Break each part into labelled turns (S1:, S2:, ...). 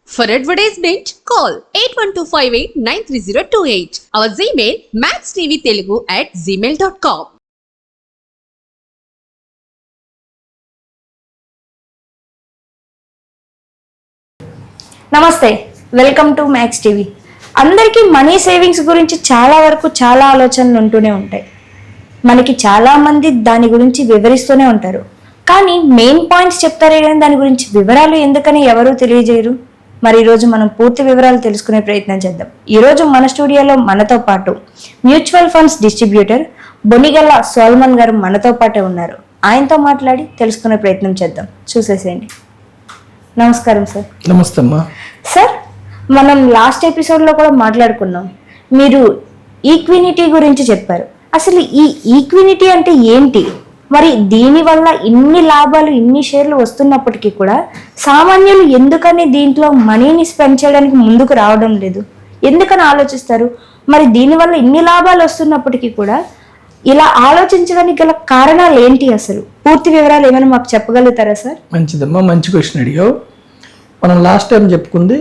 S1: For advertisement, call 8125893028. Our Gmail maxtvtelugu@gmail.com.
S2: నమస్తే, welcome to max TV. అందరికీ money savings గురించి చాలా వరకు చాలా ఆలోచనలు ఉంటూనే ఉంటాయి. మనకి చాలామంది దాని గురించి వివరిస్తూనే ఉంటారు, కానీ మెయిన్ పాయింట్స్ చెప్తారే కానీ దాని గురించి వివరాలు ఎందుకని ఎవరూ తెలియజేయరు. మరి ఈరోజు మనం పూర్తి వివరాలు తెలుసుకునే ప్రయత్నం చేద్దాం. ఈరోజు మన స్టూడియోలో మనతో పాటు మ్యూచువల్ ఫండ్స్ డిస్ట్రిబ్యూటర్ బొనిగల్ల సోల్మన్ గారు మనతో పాటే ఉన్నారు. ఆయనతో మాట్లాడి తెలుసుకునే ప్రయత్నం చేద్దాం. చూసేసేయండి. నమస్కారం సార్.
S3: నమస్తే అమ్మా.
S2: సార్, మనం లాస్ట్ ఎపిసోడ్లో కూడా మాట్లాడుకున్నాం. మీరు ఈక్వినిటీ గురించి చెప్పారు. అసలు ఈ ఈక్వినిటీ అంటే ఏంటి? మరి దీనివల్ల ఇన్ని లాభాలు, ఇన్ని షేర్లు వస్తున్నప్పటికీ కూడా సామాన్యులు ఎందుకని దీంట్లో మనీని స్పెండ్ చేయడానికి ముందుకు రావడం లేదు, ఎందుకని ఆలోచిస్తారు? మరి దీనివల్ల ఇన్ని లాభాలు వస్తున్నప్పటికీ కూడా ఇలా ఆలోచించడానికి గల కారణాలు ఏంటి? అసలు పూర్తి వివరాలు ఏమైనా మాకు చెప్పగలుగుతారా సార్?
S3: మంచిదమ్మా, మంచి క్వశ్చన్ అడిగావు. మనం లాస్ట్ టైం చెప్పుకుంది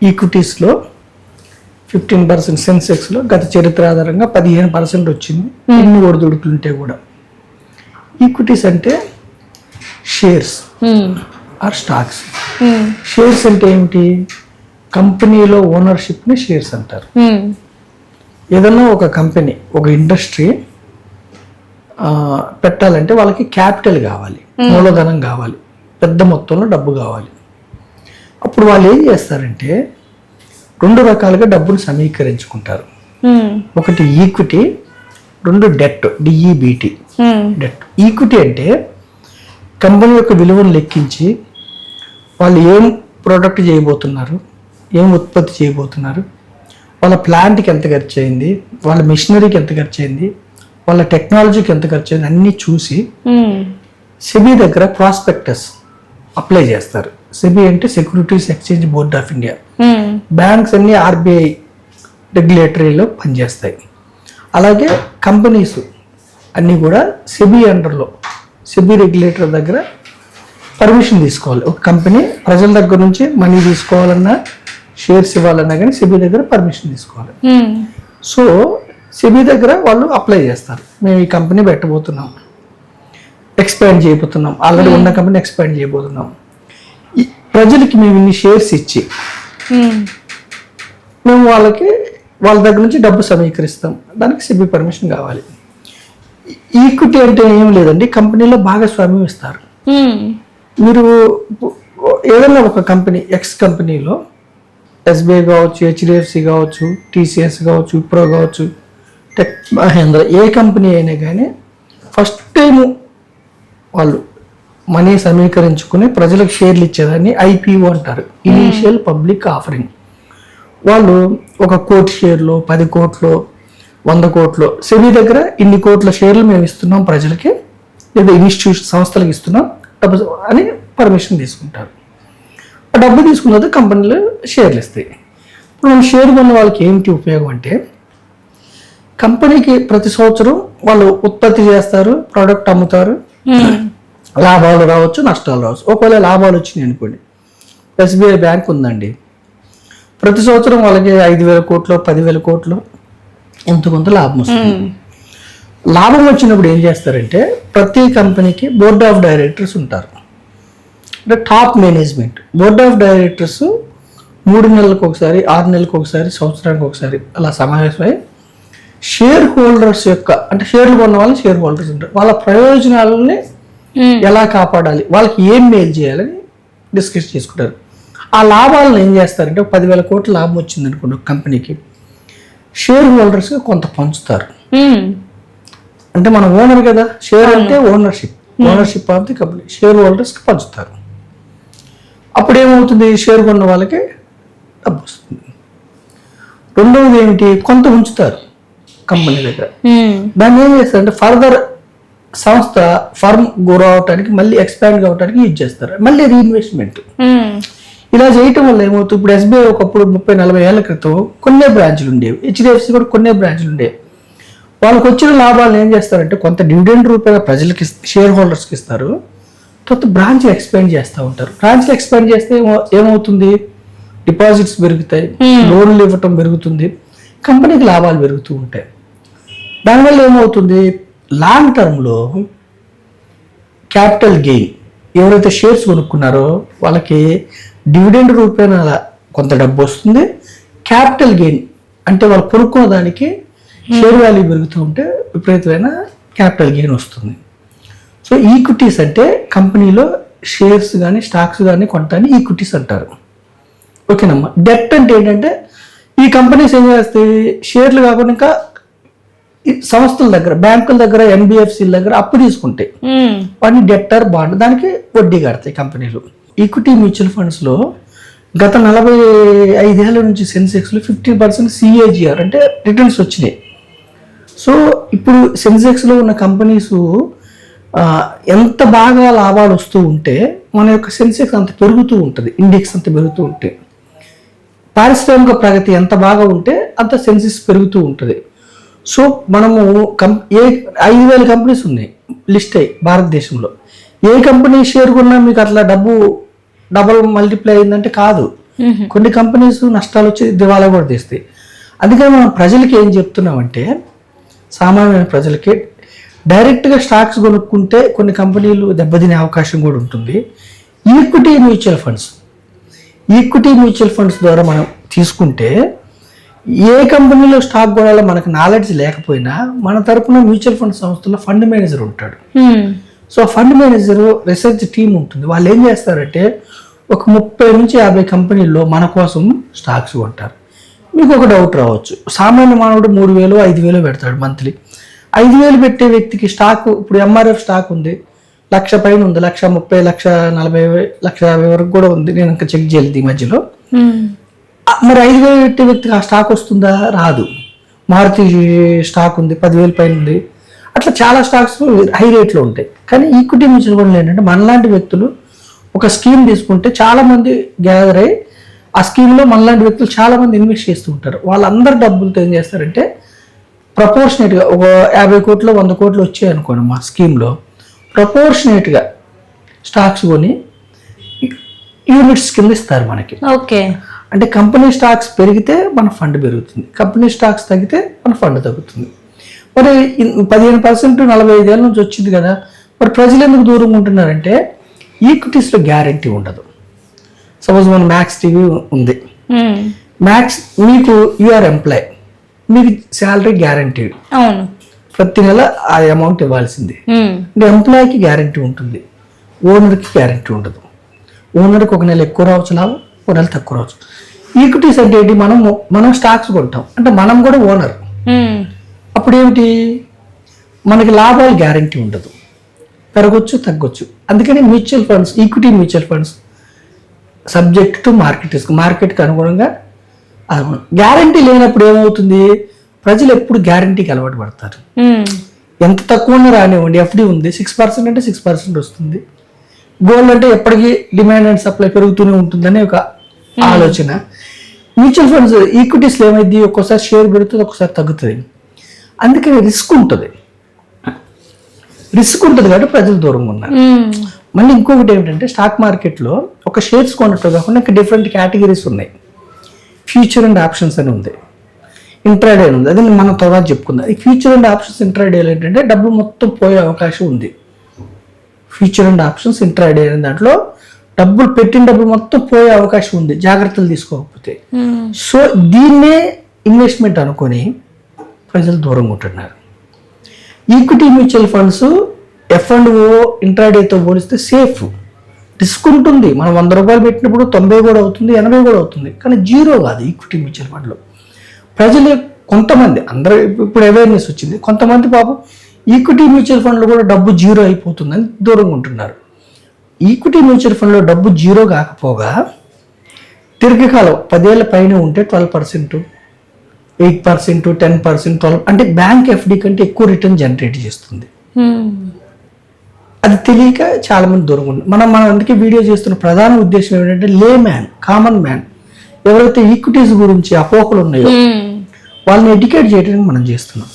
S3: ఈక్విటీస్లో 15% సెన్సెక్స్లో గత చరిత్ర ఆధారంగా 15% వచ్చింది. ఎన్ని ఒడిదుడుకులుంటే కూడా. ఈక్విటీస్ అంటే షేర్స్ ఆర్ స్టాక్స్. షేర్స్ అంటే ఏమిటి? కంపెనీలో ఓనర్షిప్ని షేర్స్ అంటారు. ఏదన్నా ఒక కంపెనీ, ఒక ఇండస్ట్రీ పెట్టాలంటే వాళ్ళకి క్యాపిటల్ కావాలి, మూలధనం కావాలి, పెద్ద మొత్తంలో డబ్బు కావాలి. అప్పుడు వాళ్ళు ఏం చేస్తారంటే 2 రకాలుగా డబ్బును సమీకరించుకుంటారు. ఒకటి ఈక్విటీ, 2 డెట్, డిఈబిటి. డెట్. ఈక్విటీ అంటే కంపెనీ యొక్క విలువను లెక్కించి వాళ్ళు ఏం ప్రోడక్ట్ చేయబోతున్నారు, ఏం ఉత్పత్తి చేయబోతున్నారు, వాళ్ళ ప్లాంట్కి ఎంత ఖర్చు అయింది, వాళ్ళ మిషనరీకి ఎంత ఖర్చు అయింది, వాళ్ళ టెక్నాలజీకి ఎంత ఖర్చు అయింది అన్నీ చూసి సెబీ దగ్గర ప్రాస్పెక్టస్ అప్లై చేస్తారు. సెబీ అంటే securities exchange board of India. Banks అన్ని ఆర్బీఐ రెగ్యులేటరీలో పనిచేస్తాయి. అలాగే కంపెనీస్ అన్నీ కూడా సెబీ అండర్లో, సెబీ రెగ్యులేటర్ దగ్గర పర్మిషన్ తీసుకోవాలి. ఒక కంపెనీ ప్రజల దగ్గర నుంచి మనీ తీసుకోవాలన్నా, షేర్స్ ఇవ్వాలన్నా కానీ సెబీ దగ్గర పర్మిషన్ తీసుకోవాలి. సో సెబీ దగ్గర వాళ్ళు అప్లై చేస్తారు. మేము ఈ కంపెనీ పెట్టబోతున్నాం, ఎక్స్పాండ్ చేయబోతున్నాం, ఆల్రెడీ ఉన్న కంపెనీ ఎక్స్పాండ్ చేయబోతున్నాం, ప్రజలకి మేము ఇన్ని షేర్స్ ఇచ్చి మేము వాళ్ళ దగ్గర నుంచి డబ్బు సమీకరిస్తాం. దానికి సెబీ పర్మిషన్ కావాలి. ఈక్విటీ అంటే ఏం లేదండి, కంపెనీలో భాగస్వామ్యం ఇస్తారు. మీరు ఏదైనా ఒక కంపెనీ, ఎక్స్ కంపెనీలో ఎస్బీఐ కావచ్చు, హెచ్డిఎఫ్సి కావచ్చు, టీసీఎస్ కావచ్చు, విప్రో కావచ్చు, టెక్ మహేంద్ర, ఏ కంపెనీ అయినా కానీ ఫస్ట్ టైం వాళ్ళు మనీ సమీకరించుకుని ప్రజలకు షేర్లు ఇచ్చేదాన్ని ఐపీఓ అంటారు, ఇనీషియల్ పబ్లిక్ ఆఫరింగ్. వాళ్ళు 1 కోటి షేర్లు, 10 కోట్లు, 100 కోట్లు, సెబీ దగ్గర ఇన్ని కోట్ల షేర్లు మేము ఇస్తున్నాం ప్రజలకి, లేదా ఇన్స్టిట్యూషన్ సంస్థలకు ఇస్తున్నాం డబ్బు అని పర్మిషన్ తీసుకుంటారు. ఆ డబ్బు తీసుకున్న తర్వాత కంపెనీలు షేర్లు ఇస్తాయి. ఇప్పుడు మనం షేర్ కొన్న వాళ్ళకి ఏమిటి ఉపయోగం అంటే, కంపెనీకి ప్రతి సంవత్సరం వాళ్ళు ఉత్పత్తి చేస్తారు, ప్రోడక్ట్ అమ్ముతారు, లాభాలు రావచ్చు, నష్టాలు రావచ్చు. ఒకవేళ లాభాలు వచ్చినాయి అనుకోండి, ఎస్బీఐ బ్యాంక్ ఉందండి, ప్రతి సంవత్సరం వాళ్ళకి 5,000 కోట్లు, 10,000 కోట్లు ఎంత కొంత లాభం వస్తుంది. లాభం వచ్చినప్పుడు ఏం చేస్తారంటే ప్రతి కంపెనీకి బోర్డ్ ఆఫ్ డైరెక్టర్స్ ఉంటారు, అంటే top management. Board of directors 3 నెలలకు ఒకసారి, 6 నెలలకు ఒకసారి, సంవత్సరానికి ఒకసారి అలా సమావేశమై షేర్ హోల్డర్స్ యొక్క, అంటే షేర్లు కొన్న వాళ్ళు షేర్ హోల్డర్స్ ఉంటారు, వాళ్ళ ప్రయోజనాలని ఎలా కాపాడాలి, వాళ్ళకి ఏం మేలు చేయాలని డిస్కస్ చేసుకుంటారు. ఆ లాభాలను ఏం చేస్తారంటే 10,000 కోట్ల లాభం వచ్చింది అనుకోండి ఒక కంపెనీకి, షేర్ హోల్డర్స్కి కొంత పంచుతారు. అంటే మన ఓనర్ కదా, షేర్ అంటే ownership of the company, share హోల్డర్స్కి పంచుతారు. అప్పుడు ఏమవుతుంది, షేర్ కొన్న వాళ్ళకి డబ్బు వస్తుంది. రెండవది ఏమిటి, కొంత ఉంచుతారు కంపెనీ దగ్గర. దాన్ని ఏం చేస్తారంటే ఫర్దర్ ఫర్మ్ గ్రో అవడానికి, మళ్ళీ ఎక్స్పాండ్ కావడానికి యూజ్ చేస్తారు, మళ్ళీ రీఇన్వెస్ట్మెంట్. ఇలా చేయటం వల్ల ఏమవుతుంది, ఇప్పుడు ఎస్బీఐ ఒకప్పుడు 30-40 ఏళ్ల క్రితం కొన్నే బ్రాంచ్లు ఉండేవి, హెచ్డిఎఫ్సి కూడా కొన్నే బ్రాంచ్లు ఉండేవి. వాళ్ళకి వచ్చిన లాభాలను ఏం చేస్తారంటే కొంత డివిడెండ్ రూపంగా ప్రజలకి, షేర్ హోల్డర్స్కి ఇస్తారు, తర్వాత బ్రాంచ్లు ఎక్స్పాండ్ చేస్తూ ఉంటారు. బ్రాంచ్లు ఎక్స్పాండ్ చేస్తే ఏమవుతుంది, డిపాజిట్స్ పెరుగుతాయి, లోన్లు ఇవ్వటం పెరుగుతుంది, కంపెనీకి లాభాలు పెరుగుతూ ఉంటాయి. దానివల్ల ఏమవుతుంది, లాంగ్ టర్మ్లో క్యాపిటల్ గెయిన్, ఎవరైతే షేర్స్ కొనుక్కున్నారో వాళ్ళకి డివిడెండ్ రూపేణ కొంత డబ్బు వస్తుంది. క్యాపిటల్ గెయిన్ అంటే వాళ్ళు కొనుక్కున్న దానికి షేర్ వాల్యూ పెరుగుతూ ఉంటే విపరీతమైన క్యాపిటల్ గెయిన్ వస్తుంది. సో ఈక్విటీస్ అంటే కంపెనీలో షేర్స్ కానీ స్టాక్స్ కానీ కొంటాన్ని ఈక్విటీస్ అంటారు. ఓకేనమ్మా. డెట్ అంటే ఏంటంటే ఈ కంపెనీస్ ఏం చేస్తాయి, షేర్లు కాకుండా ఇంకా సంస్థల దగ్గర, బ్యాంకుల దగ్గర, ఎన్బిఎఫ్సిల దగ్గర అప్పు తీసుకుంటాయి, వాటిని డెట్టర్ బాండ్, దానికి వడ్డీ కడతాయి కంపెనీలు. ఈక్విటీ మ్యూచువల్ ఫండ్స్లో గత 45 ఏళ్ళ నుంచి సెన్సెక్స్లో 50% CAGR అంటే రిటర్న్స్ వచ్చినాయి. సో ఇప్పుడు సెన్సెక్స్లో ఉన్న కంపెనీస్ ఎంత బాగా లాభాలు వస్తూ ఉంటే మన యొక్క సెన్సెక్స్ అంత పెరుగుతూ ఉంటుంది, ఇండెక్స్ అంత పెరుగుతూ ఉంటే. పారిశ్రామిక ప్రగతి ఎంత బాగా ఉంటే అంత సెన్సెక్స్ పెరుగుతూ ఉంటుంది. సో మనము 5,000 కంపెనీస్ ఉన్నాయి లిస్ట్ అయ్యి భారతదేశంలో. ఏ కంపెనీ షేర్ కొన్నా మీకు అట్లా డబల్ మల్టిప్లై అయిందంటే కాదు. కొన్ని కంపెనీస్ నష్టాలు వచ్చి దివాలా కూడా తీస్తాయి. అందుకని మనం ప్రజలకి ఏం చెప్తున్నామంటే, సామాన్యమైన ప్రజలకి డైరెక్ట్గా స్టాక్స్ కొనుక్కుంటే కొన్ని కంపెనీలు దెబ్బతినే అవకాశం కూడా ఉంటుంది. ఈక్విటీ మ్యూచువల్ ఫండ్స్ ద్వారా మనం తీసుకుంటే ఏ కంపెనీలో స్టాక్ కొనాలో మనకు నాలెడ్జ్ లేకపోయినా మన తరపున మ్యూచువల్ ఫండ్ సంస్థలో ఫండ్ మేనేజర్ ఉంటాడు. So fund manager research team ఉంటుంది. వాళ్ళు ఏం చేస్తారంటే ఒక 30 నుంచి 50 కంపెనీల్లో మన కోసం స్టాక్స్ కొంటారు. మీకు ఒక డౌట్ రావచ్చు, సామాన్య మానవుడు 3,000 5,000 పెడతాడు మంత్లీ. 5,000 పెట్టే వ్యక్తికి స్టాక్, ఇప్పుడు MRF స్టాక్ ఉంది, 1,00,000 పైన ఉంది, 1,30,000, 1,40,000, 1,50,000 వరకు కూడా ఉంది. నేను ఇంకా చెక్ చేయలేదు ఈ మధ్యలో. మరి 5,000 పెట్టే వ్యక్తికి ఆ స్టాక్ వస్తుందా? రాదు. మారుతి స్టాక్ ఉంది, 10,000 పైన ఉంది. అట్లా చాలా స్టాక్స్ హై రేట్లో ఉంటాయి. కానీ ఈక్విటీ మ్యూచువల్ ఫండ్లు ఏంటంటే మనలాంటి వ్యక్తులు ఒక స్కీమ్ తీసుకుంటే చాలా మంది గ్యాదర్ అయ్యి ఆ స్కీమ్లో మనలాంటి వ్యక్తులు చాలా మంది ఇన్వెస్ట్ చేస్తూ ఉంటారు. వాళ్ళందరి డబ్బులతో ఏం చేస్తారంటే ప్రపోర్షనేట్గా ఒక 50 కోట్లు 100 కోట్లు వచ్చాయి అనుకోండి మా స్కీమ్లో, ప్రపోర్షనేట్గా స్టాక్స్ కొని యూనిట్స్ కింద ఇస్తారు మనకి.
S2: ఓకే.
S3: అంటే కంపెనీ స్టాక్స్ పెరిగితే మన ఫండ్ పెరుగుతుంది, కంపెనీ స్టాక్స్ తగ్గితే మన ఫండ్ తగ్గుతుంది. మరి 15% 45 ఏళ్ళ నుంచి వచ్చింది కదా, మరి ప్రజలు ఎందుకు దూరంగా ఉంటున్నారంటే ఈక్విటీస్లో గ్యారంటీ ఉండదు. సపోజ్ మన మ్యాక్స్ టీవీ ఉంది, మ్యాక్స్ మీకు యూఆర్ ఎంప్లాయ్, మీకు శాలరీ గ్యారంటీడ్, ప్రతి నెల ఆ అమౌంట్ ఇవ్వాల్సింది. అంటే ఎంప్లాయీకి గ్యారంటీ ఉంటుంది, ఓనర్కి గ్యారంటీ ఉండదు. ఓనర్కి ఒక నెల ఎక్కువ రావచ్చు లాభం, ఒక నెల తక్కువ రావచ్చు. ఈక్విటీస్ అంటే ఏంటి, మనం స్టాక్స్ కొంటాం అంటే మనం కూడా ఓనర్. అప్పుడు ఏమిటి, మనకి లాభాలు గ్యారంటీ ఉండదు, పెరగొచ్చు తగ్గొచ్చు. అందుకని mutual funds, equity mutual funds subject to మార్కెట్కి అనుగుణంగా గ్యారంటీ లేనప్పుడు ఏమవుతుంది, ప్రజలు ఎప్పుడు గ్యారంటీకి అలవాటు పడతారు. ఎంత తక్కువ రానివ్వండి, ఎఫ్డి ఉంది 6% అంటే 6% వస్తుంది. గోల్డ్ అంటే ఎప్పటికీ డిమాండ్ అండ్ సప్లై పెరుగుతూనే ఉంటుందని ఒక ఆలోచన. మ్యూచువల్ ఫండ్స్ ఈక్విటీస్లో ఏమైంది, ఒక్కోసారి షేర్ పెరుగుతుంది, ఒక్కోసారి తగ్గుతుంది. అందుకని రిస్క్ ఉంటుంది కాబట్టి ప్రజలు దూరంగా ఉన్నారు. మళ్ళీ ఇంకొకటి ఏమిటంటే స్టాక్ మార్కెట్లో ఒక షేర్స్ కొనట్టు కాకుండా ఇంకా డిఫరెంట్ కేటగిరీస్ ఉన్నాయి. ఫ్యూచర్ అండ్ ఆప్షన్స్ అని ఉంది, ఇంట్రాడే అని ఉంది. అది మనం తర్వాత చెప్పుకుందాం. ఈ ఫ్యూచర్ అండ్ ఆప్షన్స్ ఇంట్రాడేలు ఏంటంటే డబ్బు మొత్తం పోయే అవకాశం ఉంది. ఫ్యూచర్ అండ్ ఆప్షన్స్ ఇంట్రాడే అనే దాంట్లో డబ్బులు పెట్టిన డబ్బులు మొత్తం పోయే అవకాశం ఉంది జాగ్రత్తలు తీసుకోకపోతే. సో దీన్నే ఇన్వెస్ట్మెంట్ అనుకొని ప్రజలు దూరంగా ఉంటున్నారు. ఈక్విటీ మ్యూచువల్ ఫండ్స్ F&O ఇంట్రాడేతో పోలిస్తే సేఫ్, రిస్క్ ఉంటుంది. మనం 100 రూపాయలు పెట్టినప్పుడు 90 కూడా అవుతుంది, 80 కూడా అవుతుంది. కానీ జీరో కాదు ఈక్విటీ మ్యూచువల్ ఫండ్లో. ప్రజలు కొంతమంది, అందరూ ఇప్పుడు అవేర్నెస్ వచ్చింది, కొంతమంది పాపం ఈక్విటీ మ్యూచువల్ ఫండ్లో కూడా డబ్బు జీరో అయిపోతుందని దూరంగా ఉంటున్నారు. ఈక్విటీ మ్యూచువల్ ఫండ్లో డబ్బు జీరో కాకపోగా దీర్ఘకాలం 10 ఏళ్ళ పైన ఉంటే 12%, 8%, 10%, 12% అంటే బ్యాంక్ ఎఫ్డి కంటే ఎక్కువ రిటర్న్ జనరేట్ చేస్తుంది. అది తెలియక చాలా మంది దూరంగా ఉన్నారు. మనం అందుకే వీడియో చేస్తున్న ప్రధాన ఉద్దేశం ఏంటంటే కామన్ మ్యాన్ ఎవరైతే ఈక్విటీస్ గురించి అపోహలు ఉన్నాయో వాళ్ళని ఎడ్యుకేట్ చేయడానికి మనం చేస్తున్నాం.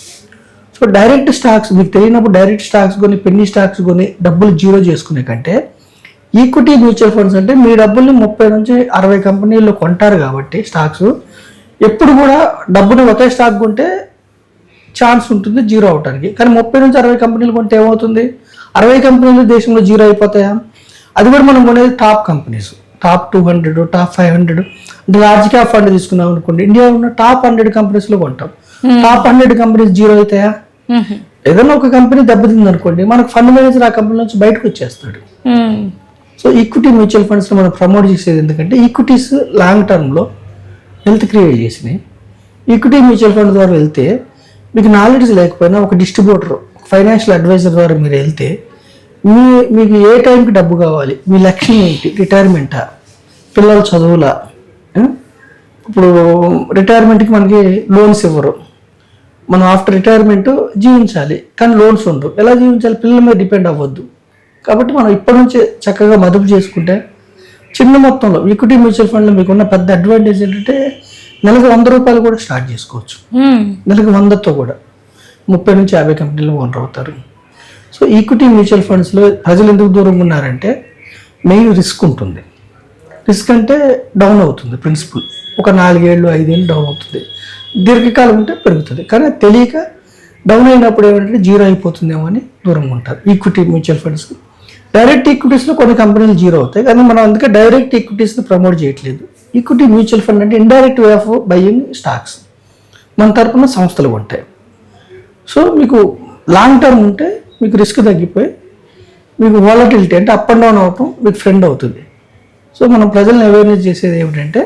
S3: సో డైరెక్ట్ స్టాక్స్ మీకు తెలియనప్పుడు డైరెక్ట్ స్టాక్స్ కొని, పెన్నీ స్టాక్స్ కొని డబ్బులు జీరో చేసుకునే కంటే ఈక్విటీ మ్యూచువల్ ఫండ్స్ అంటే మీ డబ్బుల్ని 30 నుంచి 60 కంపెనీల్లో కొంటారు కాబట్టి స్టాక్స్ ఎప్పుడు కూడా డబ్బుని ఒకే స్టాక్ కొంటే ఛాన్స్ ఉంటుంది జీరో అవడానికి. కానీ 30 నుంచి 60 కంపెనీలు కొంటే ఏమవుతుంది, 60 కంపెనీలు దేశంలో జీరో అయిపోతాయా? అది కూడా మనం కొనేది టాప్ కంపెనీస్, టాప్ 200, టాప్ 500. అంటే లార్జ్ క్యాప్ ఫండ్ తీసుకున్నాం అనుకోండి, ఇండియాలో ఉన్న టాప్ 100 కంపెనీస్లో కొంటాం. టాప్ 100 కంపెనీస్ జీరో అవుతాయా? ఏదైనా ఒక కంపెనీ దెబ్బతింది అనుకోండి, మనకు ఫండ్ మేనేజర్ ఆ కంపెనీ నుంచి బయటకు వచ్చేస్తాడు. సో ఈక్విటీ మ్యూచువల్ ఫండ్స్లో మనం ప్రమోట్ చేసేది ఎందుకంటే ఈక్విటీస్ లాంగ్ టర్మ్లో వెల్త్ క్రియేట్ చేసినాయి. ఈక్విటీ మ్యూచువల్ ఫండ్ ద్వారా వెళ్తే మీకు నాలెడ్జ్ లేకపోయినా ఒక డిస్ట్రిబ్యూటర్, ఫైనాన్షియల్ అడ్వైజర్ ద్వారా మీరు వెళ్తే మీకు ఏ టైంకి డబ్బు కావాలి, మీ లక్ష్యం ఏంటి, రిటైర్మెంటా, పిల్లల చదువులా. ఇప్పుడు రిటైర్మెంట్కి మనకి లోన్స్ ఇవ్వరు, మనం ఆఫ్టర్ రిటైర్మెంట్ జీవించాలి కానీ లోన్స్ ఉండవు. ఎలా జీవించాలి? పిల్లల మీద డిపెండ్ అవ్వద్దు. కాబట్టి మనం ఇప్పటి నుంచే చక్కగా మదుపు చేసుకుంటే చిన్న మొత్తంలో ఈక్విటీ మ్యూచువల్ ఫండ్లో మీకున్న పెద్ద అడ్వాంటేజ్ ఏంటంటే నెలకు 100 రూపాయలు కూడా స్టార్ట్ చేసుకోవచ్చు. నెలకు 100తో కూడా 30 నుంచి 50 కంపెనీలు ఓనర్ అవుతారు. సో ఈక్విటీ మ్యూచువల్ ఫండ్స్లో ప్రజలు ఎందుకు దూరంగా ఉన్నారంటే మెయిన్ రిస్క్ ఉంటుంది. రిస్క్ అంటే డౌన్ అవుతుంది, ప్రిన్సిపల్ ఒక 4 ఏళ్ళు 5 ఏళ్ళు డౌన్ అవుతుంది. దీర్ఘకాలం ఉంటే పెరుగుతుంది. కానీ తెలియక డౌన్ అయినప్పుడు ఏమంటే జీరో అయిపోతుందేమో అని దూరంగా ఉంటారు ఈక్విటీ మ్యూచువల్ ఫండ్స్కి. డైరెక్ట్ ఈక్విటీస్లో కొన్ని కంపెనీలు జీరో అవుతాయి, కానీ మనం అందుకే డైరెక్ట్ ఈక్విటీస్ని ప్రమోట్ చేయట్లేదు. ఈక్విటీ మ్యూచువల్ ఫండ్ అంటే indirect way of buying stocks, మన తరపున సంస్థలు ఉంటాయి. సో మీకు లాంగ్ టర్మ్ ఉంటే మీకు రిస్క్ తగ్గిపోయి మీకు వాలటిలిటీ అంటే అప్ అండ్ డౌన్ అవటం మీకు ఫ్రెండ్ అవుతుంది. సో మనం ప్రజల్ని అవేర్నెస్ చేసేది ఏమిటంటే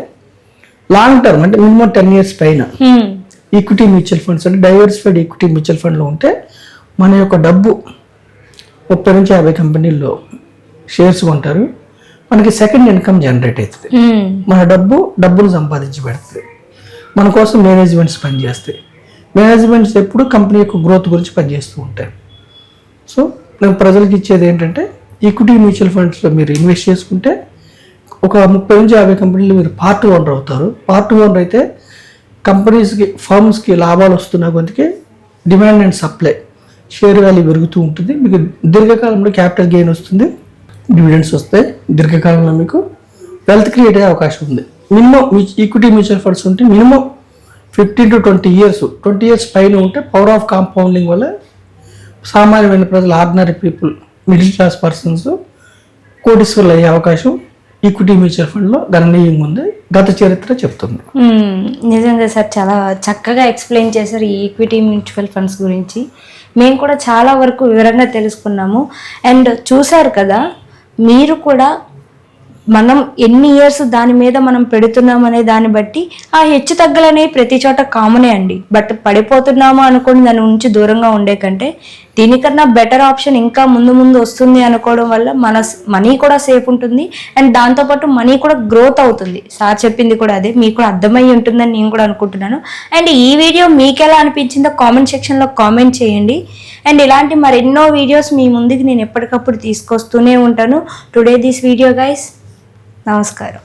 S3: లాంగ్ టర్మ్ అంటే మినిమం 10 years పైన ఈక్విటీ మ్యూచువల్ ఫండ్స్ అంటే డైవర్సిఫైడ్ ఈక్విటీ మ్యూచువల్ ఫండ్లో ఉంటే మన యొక్క డబ్బు 30 నుంచి 50 కంపెనీల్లో షేర్స్ కొంటారు, మనకి సెకండ్ ఇన్కమ్ జనరేట్ అవుతుంది. మన డబ్బును సంపాదించి పెడుతుంది. మన కోసం మేనేజ్మెంట్స్ పనిచేస్తాయి. మేనేజ్మెంట్స్ ఎప్పుడు కంపెనీ యొక్క గ్రోత్ గురించి పనిచేస్తూ ఉంటాయి. సో నేను ప్రజలకు ఇచ్చేది ఏంటంటే ఈక్విటీ మ్యూచువల్ ఫండ్స్లో మీరు ఇన్వెస్ట్ చేసుకుంటే ఒక 30 నుంచి 50 కంపెనీలు మీరు పార్ట్ ఓనర్ అవుతారు. పార్ట్ ఓనర్ అయితే కంపెనీస్కి, ఫర్మ్స్కి లాభాలు వస్తున్న కొద్దికి demand and supply, share value పెరుగుతూ ఉంటుంది. మీకు దీర్ఘకాలంలో క్యాపిటల్ గెయిన్ వస్తుంది, డివిడెండ్స్ వస్తాయి. దీర్ఘకాలంలో మీకు వెల్త్ క్రియేట్ అయ్యే అవకాశం ఉంది. మినిమం ఈక్విటీ మ్యూచువల్ ఫండ్స్ ఉంటే మినిమం 15 to 20 years, 20 years పైన ఉంటే పవర్ ఆఫ్ కాంపౌండింగ్ వల్ల సామాన్యమైన ప్రజలు, ordinary people, middle class persons కోటీశ్వర్లు అయ్యే అవకాశం ఈక్విటీ మ్యూచువల్ ఫండ్లో గణనీయంగా ఉంది. గత చరిత్ర చెప్తుంది.
S2: నిజంగా సార్ చాలా చక్కగా ఎక్స్ప్లెయిన్ చేశారు ఈ ఈక్విటీ మ్యూచువల్ ఫండ్స్ గురించి. మేము కూడా చాలా వరకు వివరంగా తెలుసుకున్నాము. అండ్ చూశారు కదా, మీరు కూడా మనం ఎన్ని ఇయర్స్ దాని మీద మనం పెడుతున్నాం అనే దాన్ని బట్టి ఆ హెచ్చు తగ్గలనేవి ప్రతి చోట కామనే అండి. బట్ పడిపోతున్నాము అనుకోని దాని నుంచి దూరంగా ఉండే కంటే దీనికన్నా బెటర్ ఆప్షన్ ఇంకా ముందు ముందు వస్తుంది అనుకోవడం వల్ల మన మనీ కూడా సేఫ్ ఉంటుంది. అండ్ దాంతోపాటు మనీ కూడా గ్రోత్ అవుతుంది. సార్ చెప్పింది కూడా అదే, మీకు కూడా అర్థమై ఉంటుందని నేను కూడా అనుకుంటున్నాను. అండ్ ఈ వీడియో మీకు ఎలా అనిపించిందో కామెంట్ సెక్షన్లో కామెంట్ చేయండి. అండ్ ఇలాంటి మరెన్నో వీడియోస్ మీ ముందుకు నేను ఎప్పటికప్పుడు తీసుకొస్తూనే ఉంటాను. టుడే దిస్ వీడియో గైస్, నమస్కారం.